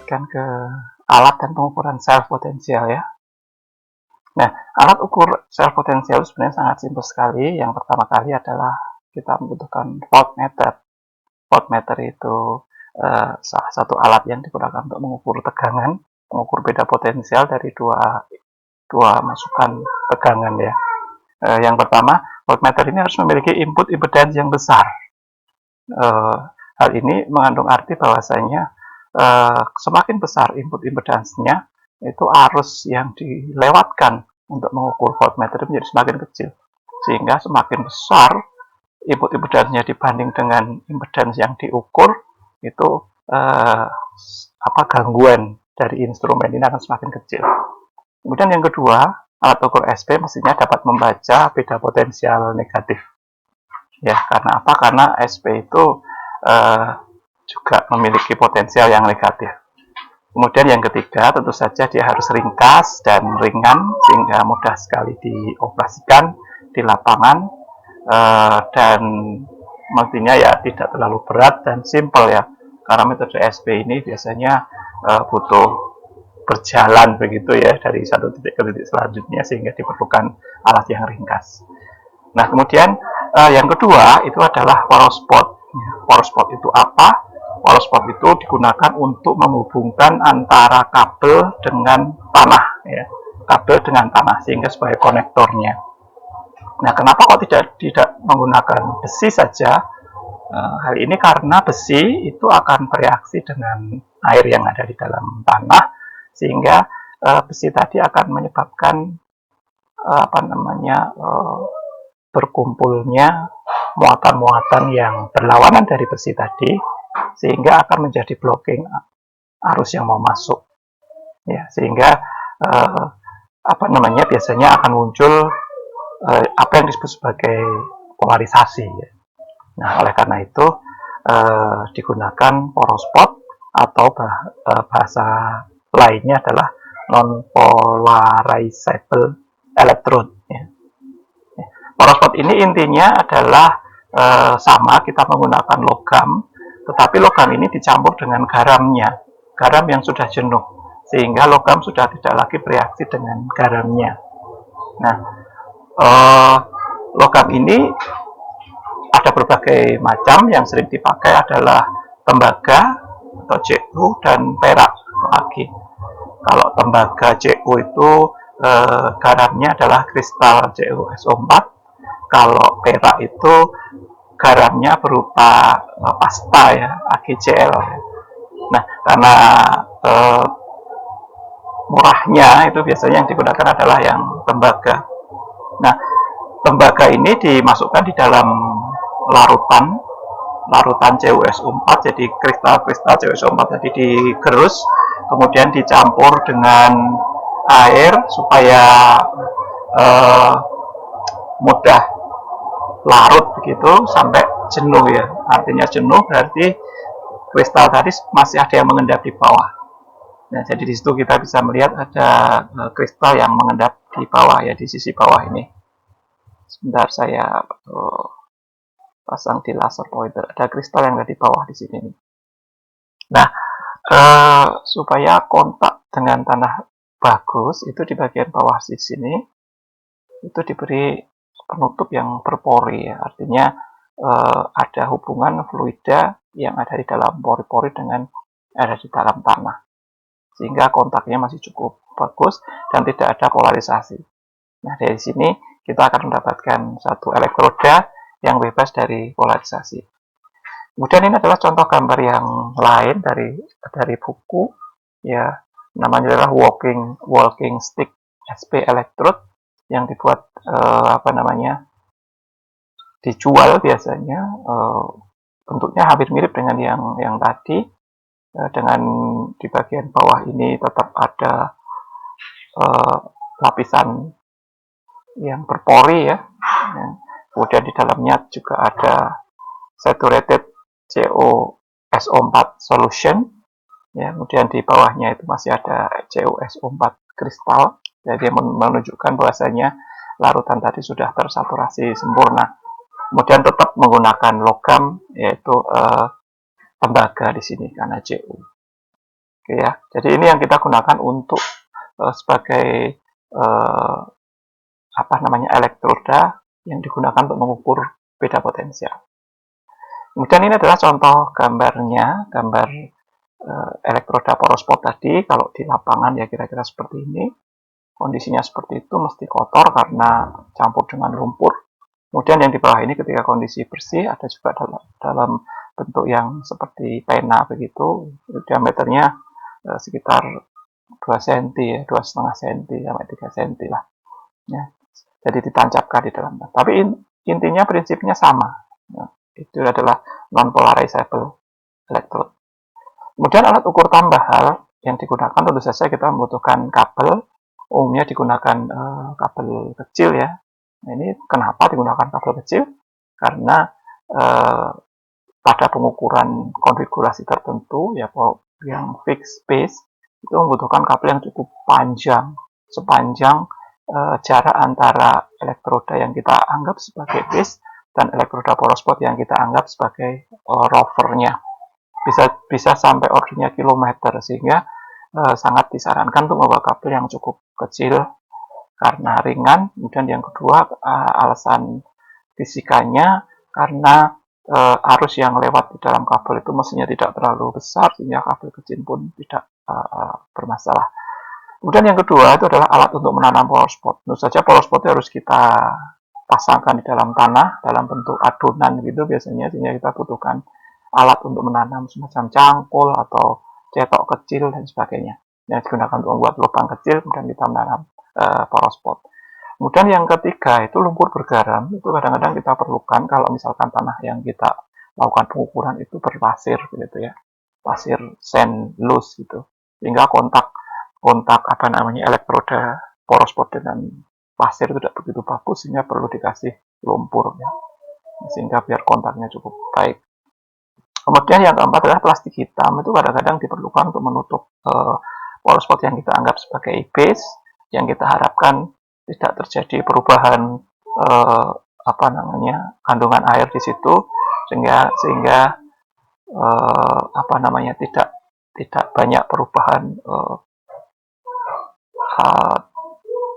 lanjutkan ke alat dan pengukuran sel potensial ya. Nah, alat ukur sel potensial sebenarnya sangat simpel sekali. Yang pertama kali adalah kita membutuhkan voltmeter. Voltmeter itu salah satu alat yang digunakan untuk mengukur tegangan, mengukur beda potensial dari dua masukan tegangan ya. Yang pertama, voltmeter ini harus memiliki input impedance yang besar. Hal ini mengandung arti bahwasanya semakin besar input impedance-nya, itu arus yang dilewatkan untuk mengukur voltmeter menjadi semakin kecil, sehingga semakin besar input impedance-nya dibanding dengan impedance yang diukur, itu gangguan dari instrumen ini akan semakin kecil. Kemudian yang kedua, alat ukur SP mestinya dapat membaca beda potensial negatif. Ya, karena apa? Karena SP itu juga memiliki potensial yang negatif. Kemudian yang ketiga, tentu saja dia harus ringkas dan ringan sehingga mudah sekali dioperasikan di lapangan, dan mestinya ya tidak terlalu berat dan simpel ya, karena metode SP ini biasanya butuh berjalan begitu ya dari satu titik ke titik selanjutnya, sehingga diperlukan alat yang ringkas. Nah, kemudian yang kedua itu adalah power spot. Power spot itu apa? Power spot itu digunakan untuk menghubungkan antara kabel dengan tanah ya, kabel dengan tanah, sehingga sebagai konektornya. Nah, kenapa kok tidak menggunakan besi saja? Hal ini karena besi itu akan bereaksi dengan air yang ada di dalam tanah, sehingga besi tadi akan menyebabkan berkumpulnya muatan-muatan yang berlawanan dari besi tadi, sehingga akan menjadi blocking arus yang mau masuk ya, sehingga biasanya akan muncul apa yang disebut sebagai polarisasi ya. Nah, oleh karena itu digunakan power spot, atau bahasa lainnya adalah non-polarizable electrode ya. Power spot ini intinya adalah sama, kita menggunakan logam, tetapi logam ini dicampur dengan garamnya, garam yang sudah jenuh, sehingga logam sudah tidak lagi bereaksi dengan garamnya. Nah, logam ini ada berbagai macam. Yang sering dipakai adalah tembaga atau Cu dan perak atau agi. Kalau tembaga Cu itu garamnya adalah kristal CuSO4. Kalau perak itu garamnya berupa pasta ya, AgCl. Nah, karena murahnya itu biasanya yang digunakan adalah yang tembaga. Nah, tembaga ini dimasukkan di dalam larutan CuSO4, jadi kristal-kristal CuSO4 tadi digerus, kemudian dicampur dengan air supaya mudah larut begitu sampai jenuh ya. Artinya jenuh berarti kristal tadi masih ada yang mengendap di bawah. Nah, jadi di situ kita bisa melihat ada kristal yang mengendap di bawah ya, di sisi bawah ini. Sebentar saya pasang di laser pointer. Ada kristal yang ada di bawah di sini. Nah, supaya kontak dengan tanah bagus, itu di bagian bawah di sini itu diberi penutup yang berpori ya. Artinya ada hubungan fluida yang ada di dalam pori-pori dengan ada di dalam tanah, sehingga kontaknya masih cukup bagus dan tidak ada polarisasi. Nah, dari sini kita akan mendapatkan satu elektroda yang bebas dari polarisasi. Kemudian ini adalah contoh gambar yang lain dari buku ya, namanya adalah walking stick SP electrode, yang dibuat dijual biasanya, bentuknya hampir mirip dengan yang tadi, dengan di bagian bawah ini tetap ada lapisan yang berpori ya. Kemudian di dalamnya juga ada saturated CuSO4 solution ya. Kemudian di bawahnya itu masih ada CuSO4 kristal, jadi menunjukkan bahwasanya larutan tadi sudah tersaturasi sempurna. Kemudian tetap menggunakan logam, yaitu tembaga di sini karena Cu. Oke ya. Jadi ini yang kita gunakan untuk sebagai elektroda yang digunakan untuk mengukur beda potensial. Kemudian ini adalah contoh gambarnya, gambar elektroda poros pot tadi. Kalau di lapangan ya kira-kira seperti ini. Kondisinya seperti itu, mesti kotor karena campur dengan lumpur. Kemudian yang di bawah ini ketika kondisi bersih, ada juga dalam bentuk yang seperti pena begitu, diameternya sekitar 2 cm ya, 2,5 cm sampai 3 cm lah. Ya. Jadi ditancapkan di dalamnya. Tapi intinya prinsipnya sama. Nah, itu adalah non-polarizable electrode. Kemudian alat ukur tambah yang digunakan tentu saja kita membutuhkan kabel. Umumnya digunakan kabel kecil ya. Nah, ini kenapa digunakan kabel kecil? Karena pada pengukuran konfigurasi tertentu ya yang fixed base itu membutuhkan kabel yang cukup panjang, sepanjang jarak antara elektroda yang kita anggap sebagai base dan elektroda poros pot yang kita anggap sebagai rovernya. Bisa sampai ordernya kilometer, sehingga sangat disarankan untuk membawa kabel yang cukup kecil karena ringan. Kemudian yang kedua, alasan fisikanya karena arus yang lewat di dalam kabel itu mestinya tidak terlalu besar, sehingga kabel kecil pun tidak bermasalah. Kemudian yang kedua itu adalah alat untuk menanam poros pot. Tentu saja poros pot harus kita pasangkan di dalam tanah dalam bentuk adonan gitu biasanya, sehingga kita butuhkan alat untuk menanam semacam cangkul atau cetok kecil dan sebagainya yang digunakan untuk membuat lubang kecil kemudian kita menanam poros pot. Kemudian yang ketiga itu lumpur bergaram. Itu kadang-kadang kita perlukan kalau misalkan tanah yang kita lakukan pengukuran itu berpasir gitu ya, pasir sand loose gitu, sehingga kontak elektroda poros pot dengan pasir itu tidak begitu bagus, sehingga perlu dikasih lumpur ya, sehingga biar kontaknya cukup baik. Kemudian yang keempat adalah plastik hitam. Itu kadang-kadang diperlukan untuk menutup poros pot yang kita anggap sebagai base, yang kita harapkan tidak terjadi perubahan kandungan air di situ, sehingga tidak banyak perubahan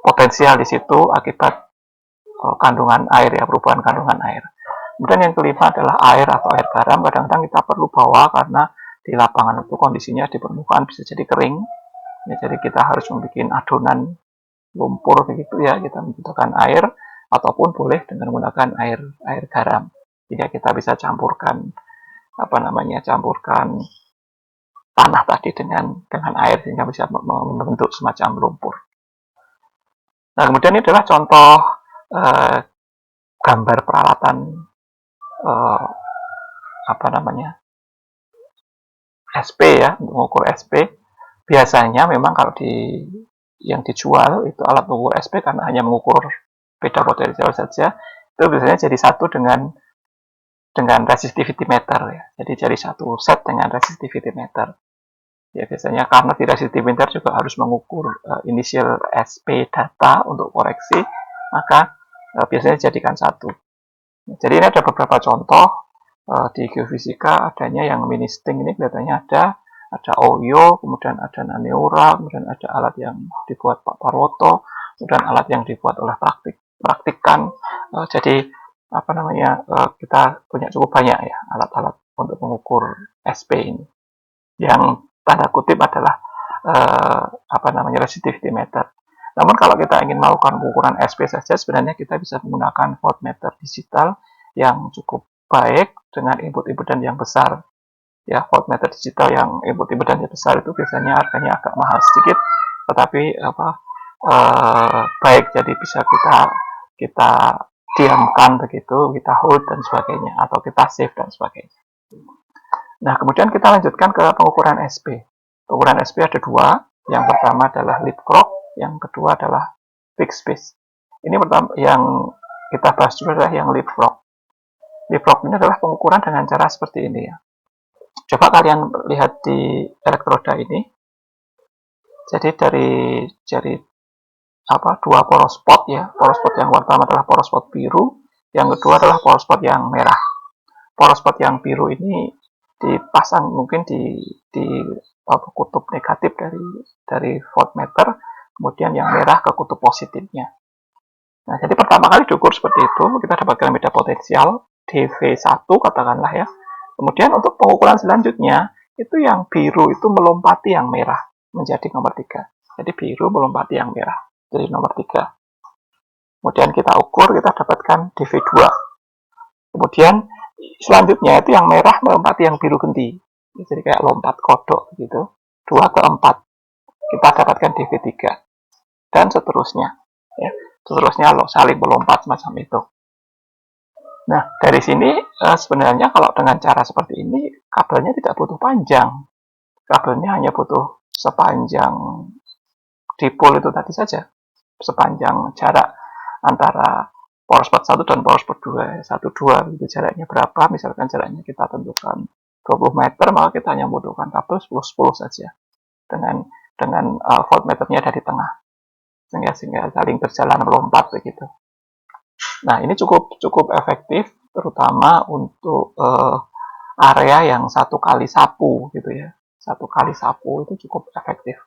potensial di situ akibat kandungan air ya, perubahan kandungan air. Kemudian yang kelima adalah air atau air garam. Kadang-kadang kita perlu bawa karena di lapangan itu kondisinya di permukaan bisa jadi kering. Ya, jadi kita harus membuat adonan lumpur begitu ya, kita membutuhkan air ataupun boleh dengan menggunakan air garam. Jadi kita bisa campurkan tanah tadi dengan air sehingga bisa membentuk semacam lumpur. Nah, kemudian ini adalah contoh gambar peralatan SP ya, untuk mengukur SP. Biasanya memang kalau yang dijual itu alat mengukur SP karena hanya mengukur beda potensial saja, itu biasanya jadi satu dengan resistivity meter ya. Jadi jadi satu set dengan resistivity meter. Ya biasanya karena di resistivity meter juga harus mengukur initial SP data untuk koreksi, maka biasanya dijadikan satu. Jadi ini ada beberapa contoh di geofisika, adanya yang ministing ini kelihatannya ada Oyo, kemudian ada Naneura, kemudian ada alat yang dibuat Pak Parwoto, kemudian alat yang dibuat oleh praktikan. Jadi kita punya cukup banyak ya alat-alat untuk mengukur SP ini. Yang tanda kutip adalah resistivity meter. Namun kalau kita ingin melakukan pengukuran SP saja, sebenarnya kita bisa menggunakan voltmeter digital yang cukup baik dengan input impedan yang besar. Ya, voltmeter digital yang input impedannya besar itu biasanya harganya agak mahal sedikit, tetapi baik, jadi bisa kita diamkan begitu, kita hold dan sebagainya, atau kita save dan sebagainya. Nah, kemudian kita lanjutkan ke pengukuran SP. Pengukuran SP ada dua. Yang pertama adalah leapfrog, yang kedua adalah fixed base. Ini pertama yang kita bahas dulu adalah yang leapfrog. Leapfrog ini adalah pengukuran dengan cara seperti ini ya. Coba kalian lihat di elektroda ini. Jadi dari dua poros pot ya. Poros pot yang pertama adalah poros pot biru, yang kedua adalah poros pot yang merah. Poros pot yang biru ini dipasang mungkin di kutub negatif dari voltmeter, kemudian yang merah ke kutub positifnya. Nah, jadi pertama kali diukur seperti itu, kita dapatkan beda potensial dV1 katakanlah ya. Kemudian untuk pengukuran selanjutnya, itu yang biru itu melompati yang merah menjadi nomor 3. Jadi biru melompati yang merah jadi nomor 3. Kemudian kita ukur, kita dapatkan dV2. Kemudian selanjutnya itu yang merah melompati yang biru genti. Jadi kayak lompat kodok gitu. 2 ke 4. Kita dapatkan dV3. Dan seterusnya. Ya. Seterusnya saling melompat semacam itu. Nah, dari sini sebenarnya kalau dengan cara seperti ini, kabelnya tidak butuh panjang. Kabelnya hanya butuh sepanjang dipol itu tadi saja. Sepanjang jarak antara power spot 1 dan power spot 2. 1, 2, gitu jaraknya berapa, misalkan jaraknya kita tentukan 20 meter, maka kita hanya membutuhkan kabel 10-10 saja. Dengan voltmeternya dari tengah. Sehingga saling berjalan melompat begitu. Nah, ini cukup efektif, terutama untuk area yang 1 kali sapu gitu ya. 1 kali sapu itu cukup efektif.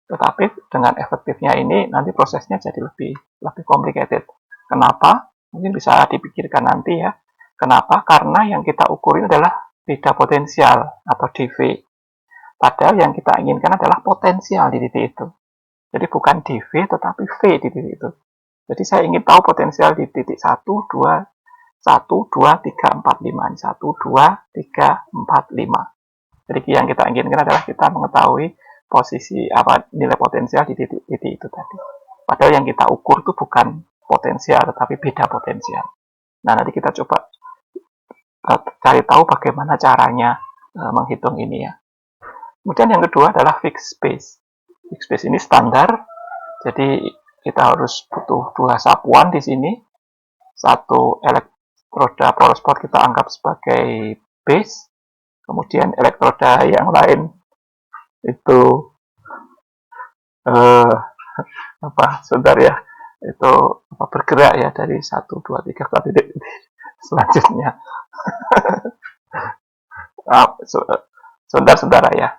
Tetapi dengan efektifnya ini nanti prosesnya jadi lebih complicated. Kenapa? Mungkin bisa dipikirkan nanti ya. Kenapa? Karena yang kita ukur ini adalah beda potensial atau dV. Padahal yang kita inginkan adalah potensial di titik itu. Jadi bukan dV tetapi V di titik itu. Jadi saya ingin tahu potensial di titik 1, 2, 1, 2, 3, 4, 5. 1, 2, 3, 4, 5. Jadi yang kita inginkan adalah kita mengetahui posisi nilai potensial di titik-titik itu tadi. Padahal yang kita ukur itu bukan potensial, tetapi beda potensial. Nah, nanti kita coba cari tahu bagaimana caranya menghitung ini ya. Kemudian yang kedua adalah fixed space. Fixed space ini standar, jadi kita harus butuh 2 sapuan di sini. Satu elektroda power spot kita anggap sebagai base, kemudian elektroda yang lain itu sebentar ya, itu bergerak ya dari 1, 2, 3 ke titik selanjutnya. Sebentar ya.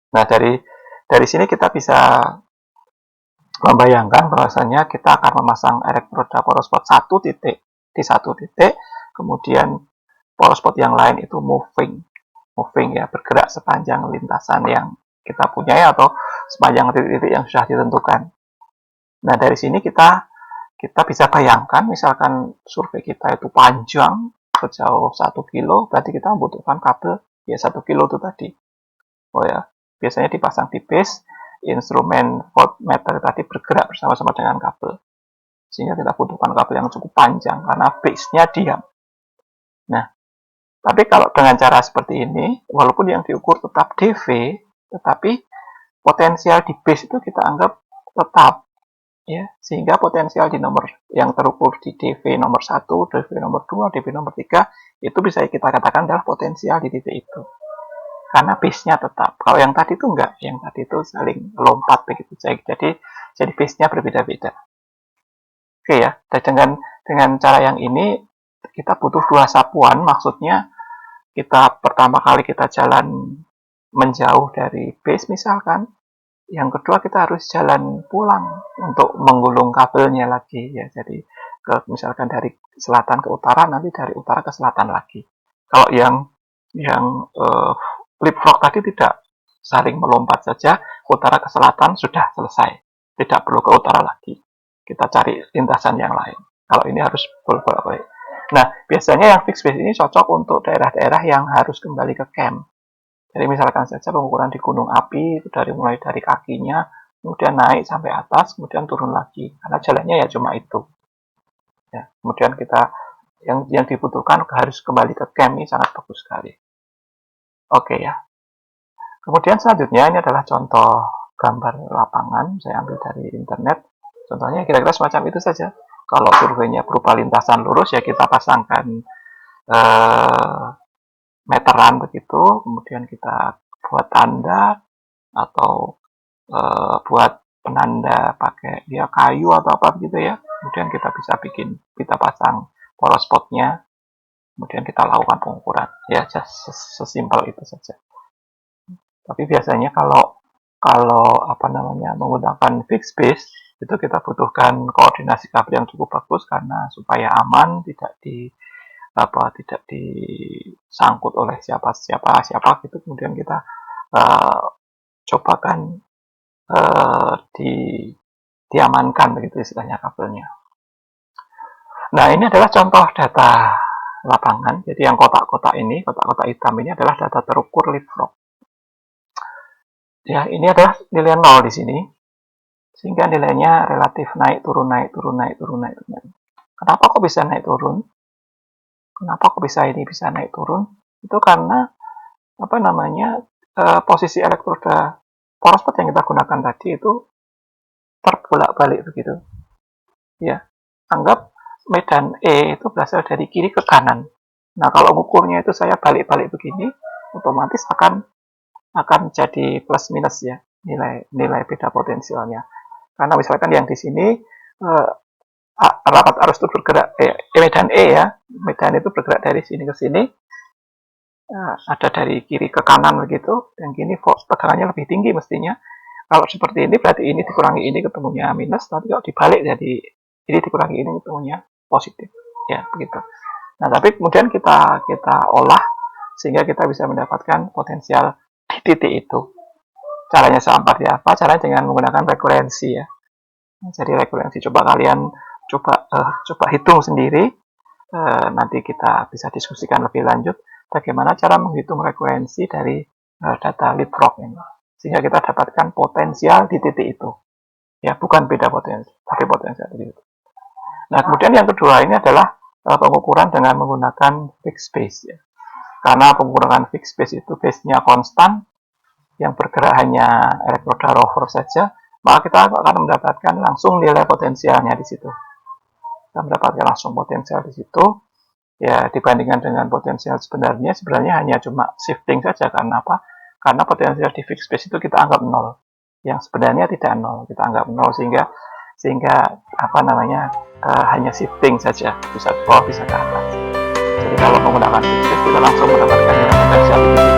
Nah, dari sini kita bisa membayangkan bahwasanya kita akan memasang elektroda power spot 1 titik di 1 titik, kemudian power spot yang lain itu moving ya, bergerak sepanjang lintasan yang kita punyai atau sepanjang titik-titik yang sudah ditentukan. Nah, dari sini kita bisa bayangkan, misalkan survei kita itu panjang sejauh 1 kilo, berarti kita membutuhkan kabel ya 1 kilo itu tadi. Oh ya, biasanya dipasang di base, instrumen voltmeter tadi bergerak bersama-sama dengan kabel. Sehingga kita butuhkan kabel yang cukup panjang karena base-nya diam. Nah, tapi kalau dengan cara seperti ini, walaupun yang diukur tetap dV, tetapi potensial di base itu kita anggap tetap. Ya, sehingga potensial di nomor yang terukur di dV nomor 1, dV nomor 2, dV nomor 3, itu bisa kita katakan adalah potensial di titik itu. Karena base-nya tetap. Kalau yang tadi itu enggak, yang tadi itu saling lompat begitu. Jadi base-nya berbeda-beda. Oke ya, dan dengan cara yang ini kita butuh 2 sapuan, maksudnya kita pertama kali kita jalan menjauh dari base misalkan, yang kedua kita harus jalan pulang untuk menggulung kabelnya lagi ya. Jadi misalkan dari selatan ke utara, nanti dari utara ke selatan lagi. Kalau yang leapfrog tadi tidak, saling melompat saja, utara ke selatan sudah selesai, tidak perlu ke utara lagi, kita cari lintasan yang lain. Kalau ini harus bolak-balik. Nah, biasanya yang fixed base ini cocok untuk daerah-daerah yang harus kembali ke camp. Jadi misalkan saja pengukuran di gunung api itu mulai dari kakinya, kemudian naik sampai atas, kemudian turun lagi, karena jalannya ya cuma itu. Ya, kemudian kita yang dibutuhkan harus kembali ke camp, ini sangat bagus sekali. Oke ya. Kemudian selanjutnya ini adalah contoh gambar lapangan, saya ambil dari internet. Contohnya kira-kira semacam itu saja. Kalau surveinya berupa lintasan lurus ya kita pasangkan meteran begitu, kemudian kita buat tanda atau buat penanda pakai dia kayu atau apa gitu ya. Kemudian kita bisa kita pasang poros spotnya, kemudian kita lakukan pengukuran. Ya, just sesimpel itu saja. Tapi biasanya kalau menggunakan fixed base itu kita butuhkan koordinasi kabel yang cukup bagus karena supaya aman, tidak disangkut oleh siapa gitu. Kemudian kita cobakan diamankan begitu istilahnya kabelnya. Nah, ini adalah contoh data lapangan. Jadi yang kotak-kotak hitam ini adalah data terukur leapfrog. Ya, ini adalah nilai 0 di sini. Sehingga nilainya relatif naik turun. Kenapa kok bisa naik turun? Kenapa kok bisa naik turun? Itu karena posisi elektroda poros spot yang kita gunakan tadi itu terbolak-balik begitu. Ya, anggap medan E itu berasal dari kiri ke kanan. Nah, kalau ukurnya itu saya balik-balik begini, otomatis akan jadi plus minus ya nilai beda potensialnya. Karena misalkan yang di sini rapat arus itu bergerak medan E ya, medan itu bergerak dari sini ke sini, ada dari kiri ke kanan begitu, dan gini tegangannya lebih tinggi mestinya. Kalau seperti ini berarti ini dikurangi ini ketemunya minus, tapi kalau dibalik jadi ini dikurangi ini ketemunya positif ya begitu. Nah, tapi kemudian kita olah sehingga kita bisa mendapatkan potensial di titik itu. Caranya seperti apa? Caranya dengan menggunakan rekurensi ya. Jadi rekurensi coba kalian coba hitung sendiri. Nanti kita bisa diskusikan lebih lanjut bagaimana cara menghitung rekurensi dari data leapfrog ini. Sehingga kita dapatkan potensial di titik itu. Ya, bukan beda potensi, tapi potensial di titik itu. Nah, kemudian yang kedua ini adalah pengukuran dengan menggunakan fixed base ya. Karena penggunaan fixed base itu base-nya konstan, yang bergerak hanya elektroda rover saja, maka kita akan mendapatkan langsung nilai potensialnya di situ. Kita mendapatkan langsung potensial di situ. Ya, dibandingkan dengan potensial sebenarnya hanya cuma shifting saja. Karena apa? Karena potensial di fixed base itu kita anggap 0. Yang sebenarnya tidak 0, kita anggap 0 sehingga hanya shifting saja, bisa ke bawah bisa ke atas. Jadi kalau menggunakan fixed base kita langsung mendapatkan nilai potensial di titik